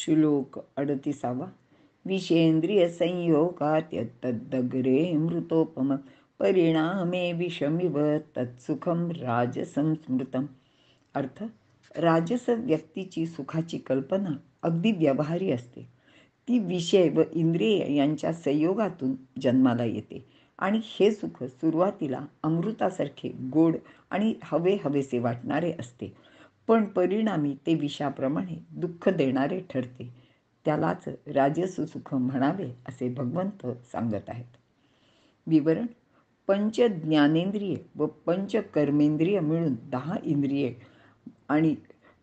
श्लोक 38. विषेंद्रिय संयोगात तद्दग्रे मृतोपम परिणामे विषमिव तत्सुखम राजसं स्मृतम. अर्थ, राजस व्यक्तीची सुखाची कल्पना अगदी व्यवहारी असते. ती विषय व इंद्रिय यांच्या संयोगातून जन्माला येते आणि हे सुख सुरुवातीला अमृतासारखे गोड आणि हवेसे वाटणारे असते, पण परिणामी ते विषाप्रमाणे दुःख देणारे ठरते. त्यालाच राजस सुख म्हणावे असे भगवंत सांगत आहेत. विवरण: पंच ज्ञानेंद्रिय व पंच कर्मेंद्रिय मिळून 10 इंद्रिये आणि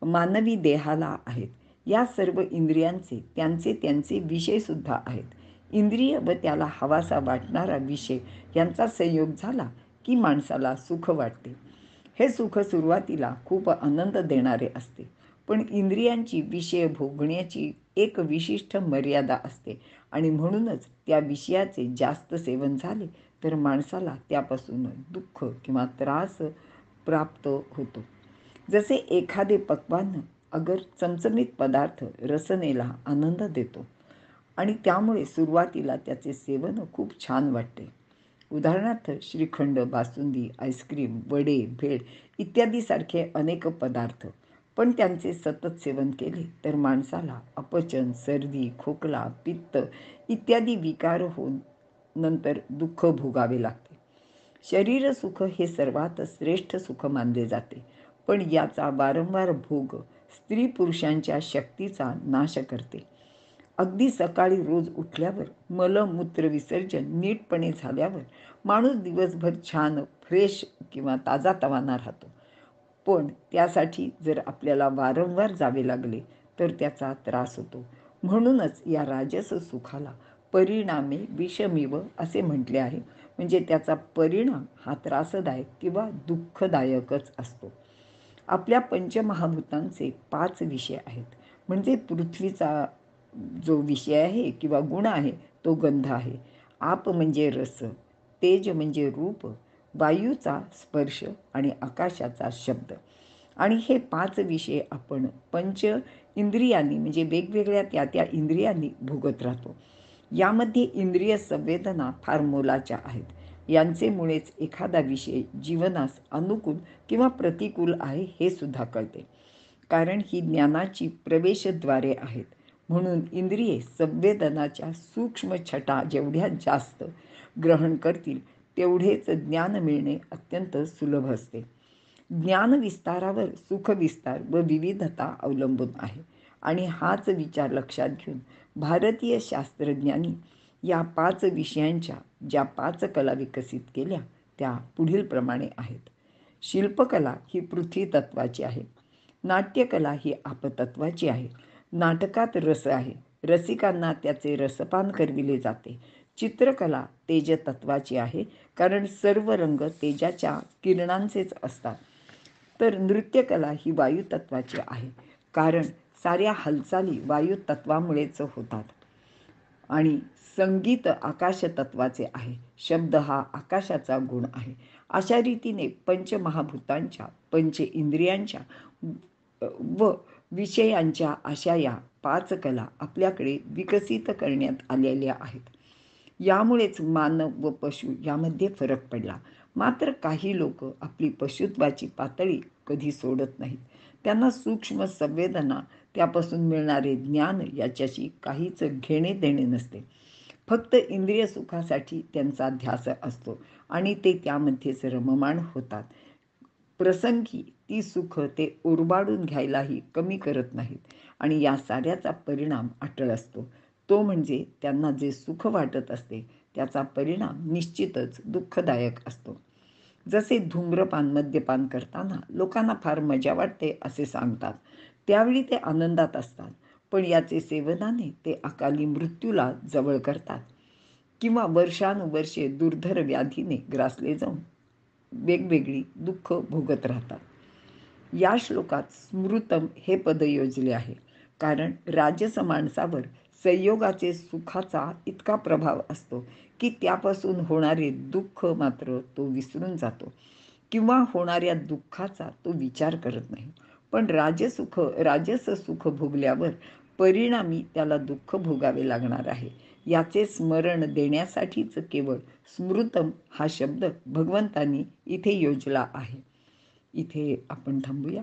मानवी देहाला आहेत. या सर्व इंद्रियांचे त्यांचे विषय सुद्धा आहेत. इंद्रिय व त्याला हवासा वाटणारा विषय यांचा संयोग झाला की माणसाला सुख वाटते. हे सुख सुरुवातीला खूप आनंद देणारे असते, पण इंद्रियांची विषय भोगण्याची एक विशिष्ट मर्यादा असते आणि म्हणूनच त्या विषयाचे जास्त सेवन झाले तर माणसाला त्यापासून दुःख किंवा त्रास प्राप्त होतो. जसे एखादे पक्वान्न अगर चमचमीत पदार्थ रसनेला आनंद देतो आणि त्यामुळे सुरुवातीला त्याचे सेवन खूप छान वाटते. उदाहरणार्थ श्रीखंड, बासुंदी, आईस्क्रीम, वडे, भेळ इत्यादी सारखे अनेक पदार्थ. पण त्यांचे सतत सेवन केले तर माणसाला अपचन, सर्दी, खोकला, पित्त इत्यादी विकार होऊन नंतर दुःख भोगावे लागते. शरीर सुख हे सर्वात श्रेष्ठ सुख मानले जाते, पण याचा वारंवार भोग स्त्री पुरुषांच्या शक्तीचा नाश करते. अगदी सकाळी रोज उठल्यावर मलमूत्र विसर्जन नीटपणे झाल्यावर माणूस दिवसभर छान फ्रेश किंवा ताजातवाना राहतो, पण त्यासाठी जर आपल्याला वारंवार जावे लागले तर त्याचा त्रास होतो. म्हणूनच या राजस सुखाला परिणामे विषमिव असे म्हटले आहे. म्हणजे त्याचा परिणाम हा त्रासदायक किंवा दुःखदायकच असतो. आपल्या पंचमहाभूतांचे 5 विषय आहेत. म्हणजे पृथ्वीचा जो विषय आहे किंवा गुण आहे तो गंध आहे, आप म्हणजे रस, तेज म्हणजे रूप, वायूचा स्पर्श आणि आकाशाचा शब्द. आणि हे 5 विषय आपण पंच इंद्रियांनी म्हणजे वेगवेगळ्या त्या इंद्रियांनी भोगत राहतो. यामध्ये इंद्रिय संवेदना फार मोलाच्या आहेत. यांचेमुळेच एखादा विषय जीवनास अनुकूल किंवा प्रतिकूल आहे हे सुद्धा कळते, कारण ही ज्ञानाची प्रवेशद्वारे आहेत. म्हणून इंद्रिये संवेदनाच्या सूक्ष्म छटा जेवढ्या जास्त ग्रहण करतील तेवढेच ज्ञान मिळणे अत्यंत सुलभ असते. ज्ञान विस्तारावर सुख विस्तार व विविधता अवलंबून आहे आणि हाच विचार लक्षात घेऊन भारतीय शास्त्रज्ञांनी या 5 विषयांच्या ज्या 5 कला विकसित केल्या त्या पुढील प्रमाणे आहेत. शिल्पकला ही पृथ्वी तत्वाची आहे. नाट्यकला ही आपतत्वाची आहे. नाटकात रस आहे, रसिकांना त्याचे रसपान करविले जाते. चित्रकला तेजतत्वाची आहे, कारण सर्व रंग तेजाच्या किरणांचेच असतात. तर नृत्यकला ही वायुतत्वाची आहे, कारण साऱ्या हालचाली वायुतत्वामुळेच होतात. आणि संगीत आकाशतत्वाचे आहे, शब्द हा आकाशाचा गुण आहे. अशा रीतीने पंचमहाभूतांच्या, पंच इंद्रियांच्या व विषयांच्या अशा या 5 कला आपल्याकडे विकसित करण्यात आलेल्या आहेत. यामुळेच मानव व पशु यामध्ये फरक पडला. मात्र काही लोक आपली पशुत्वाची पातळी कधी सोडत नाहीत. त्यांना सूक्ष्म संवेदना, त्यापासून मिळणारे ज्ञान याच्याशी काहीच घेणे देणे नसते. फक्त इंद्रिय सुखासाठी त्यांचा ध्यास असतो आणि ते त्यामध्येच रममाण होतात. प्रसंगी ती सुख ते उरबाडून घ्यायलाही कमी करत नाहीत आणि या साऱ्याचा परिणाम अटळ असतो. तो म्हणजे त्यांना जे सुख वाटत असते त्याचा परिणाम निश्चितच दुःखदायक असतो. जसे धूम्रपान, मद्यपान करताना लोकांना फार मजा वाटते असे सांगतात, त्यावेळी ते आनंदात असतात, पण याचे सेवनाने ते अकाली मृत्यूला जवळ करतात किंवा वर्षानुवर्षे दुर्धर व्याधीने ग्रासले जाऊन वेगवेगळी दुःख भोगत राहतात. या श्लोकात स्मृतम हे पद योजले आहे, कारण राजस माणसावर संयोगाचे सुखाचा इतका प्रभाव असतो की त्यापासून होणारे दुःख मात्र तो विसरून जातो किंवा होणाऱ्या दुःखाचा तो विचार करत नाही. पण राजस सुख भोगल्यावर परिणामी त्याला दुःख भोगावे लागणार आहे. याचे स्मरण देण्यासाठीच केवळ स्मृतम हा शब्द भगवंतांनी इथे योजला आहे. इथे आपण थांबूया.